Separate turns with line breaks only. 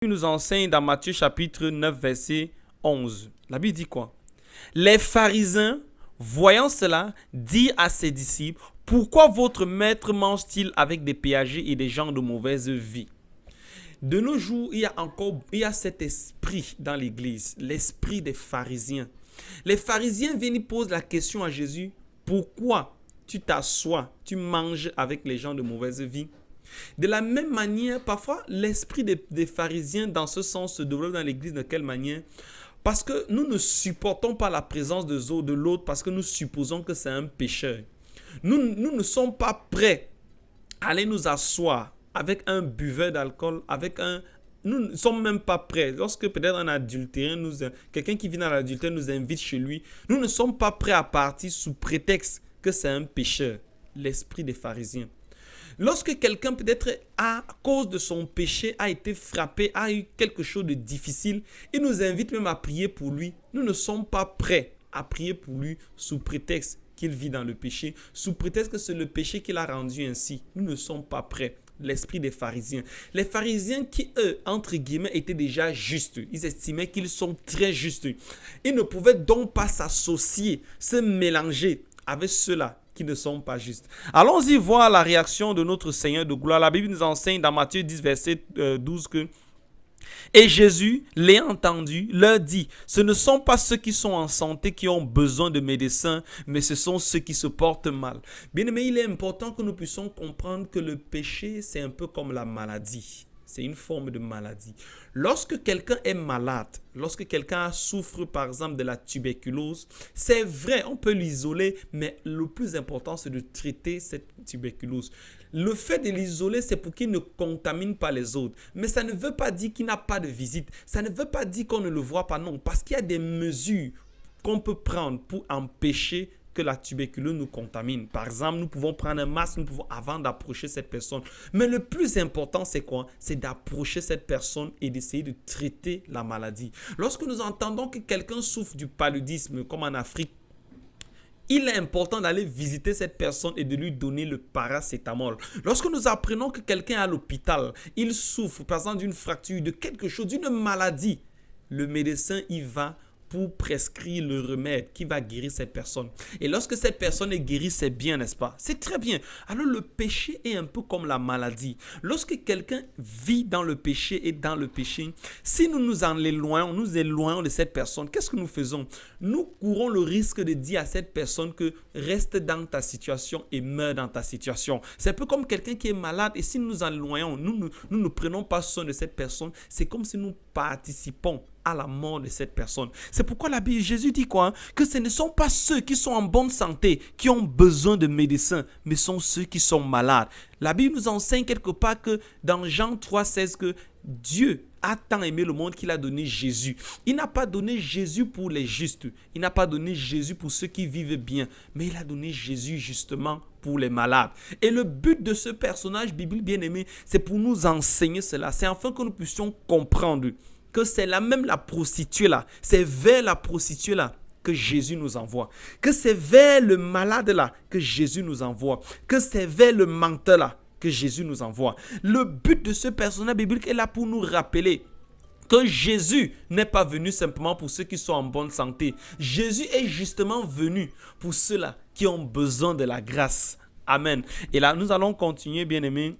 Il nous enseigne dans Matthieu chapitre 9, verset 11. La Bible dit quoi? Les pharisiens, voyant cela, dirent à ses disciples, pourquoi votre maître mange-t-il avec des péagers et des gens de mauvaise vie? De nos jours, il y a cet esprit dans l'église, l'esprit des pharisiens. Les pharisiens viennent et posent la question à Jésus, pourquoi tu t'assois, tu manges avec les gens de mauvaise vie? De la même manière, parfois, l'esprit des pharisiens, dans ce sens, se développe dans l'église. De quelle manière? Parce que nous ne supportons pas la présence de l'autre, parce que nous supposons que c'est un pécheur. Nous ne sommes pas prêts à aller nous asseoir avec un buveur d'alcool, nous ne sommes même pas prêts. Lorsque peut-être un adultère, quelqu'un qui vit dans l'adultère nous invite chez lui, nous ne sommes pas prêts à partir sous prétexte que c'est un pécheur. L'esprit des pharisiens. Lorsque quelqu'un peut-être à cause de son péché a été frappé, a eu quelque chose de difficile, il nous invite même à prier pour lui. Nous ne sommes pas prêts à prier pour lui sous prétexte qu'il vit dans le péché, sous prétexte que c'est le péché qui l'a rendu ainsi. Nous ne sommes pas prêts. L'esprit des pharisiens. Les pharisiens qui, eux, entre guillemets, étaient déjà justes. Ils estimaient qu'ils sont très justes. Ils ne pouvaient donc pas s'associer, se mélanger avec ceux-là qui ne sont pas justes. Allons-y voir la réaction de notre Seigneur de gloire. La Bible nous enseigne dans Matthieu 10, verset 12 que « Et Jésus, l'ayant entendu, leur dit, ce ne sont pas ceux qui sont en santé qui ont besoin de médecins, mais ce sont ceux qui se portent mal. » Bien-aimés, il est important que nous puissions comprendre que le péché, c'est un peu comme la maladie. C'est une forme de maladie. Lorsque quelqu'un est malade, lorsque quelqu'un souffre par exemple de la tuberculose, c'est vrai, on peut l'isoler, mais le plus important, c'est de traiter cette tuberculose. Le fait de l'isoler, c'est pour qu'il ne contamine pas les autres. Mais ça ne veut pas dire qu'il n'a pas de visite. Ça ne veut pas dire qu'on ne le voit pas, non. Parce qu'il y a des mesures qu'on peut prendre pour empêcher que la tuberculose nous contamine. Par exemple, nous pouvons prendre un masque avant d'approcher cette personne. Mais le plus important, c'est quoi? C'est d'approcher cette personne et d'essayer de traiter la maladie. Lorsque nous entendons que quelqu'un souffre du paludisme, comme en Afrique, il est important d'aller visiter cette personne et de lui donner le paracétamol. Lorsque nous apprenons que quelqu'un est à l'hôpital, il souffre par exemple d'une fracture, de quelque chose, d'une maladie, le médecin y va pour prescrire le remède qui va guérir cette personne. Et lorsque cette personne est guérie, c'est bien, n'est-ce pas? C'est très bien. Alors le péché est un peu comme la maladie. Lorsque quelqu'un vit dans le péché et dans le péché, si nous nous éloignons de cette personne, qu'est-ce que nous faisons? Nous courons le risque de dire à cette personne que reste dans ta situation et meurs dans ta situation. C'est un peu comme quelqu'un qui est malade et si nous nous éloignons, nous ne prenons pas soin de cette personne, c'est comme si nous participons à la mort de cette personne. C'est pourquoi la Bible, Jésus dit quoi? Que ce ne sont pas ceux qui sont en bonne santé qui ont besoin de médecins, mais sont ceux qui sont malades. La Bible nous enseigne quelque part que dans Jean 3,16 que Dieu a tant aimé le monde qu'il a donné Jésus. Il n'a pas donné Jésus pour les justes. Il n'a pas donné Jésus pour ceux qui vivent bien. Mais il a donné Jésus justement pour les malades. Et le but de ce personnage biblique bien-aimé, c'est pour nous enseigner cela. C'est afin que nous puissions comprendre que c'est la prostituée là, c'est vers la prostituée là que Jésus nous envoie, que c'est vers le malade là que Jésus nous envoie, que c'est vers le menteur là que Jésus nous envoie. Le but de ce personnage biblique est là pour nous rappeler que Jésus n'est pas venu simplement pour ceux qui sont en bonne santé. Jésus est justement venu pour ceux-là qui ont besoin de la grâce. Amen. Et là, nous allons continuer, bien-aimés,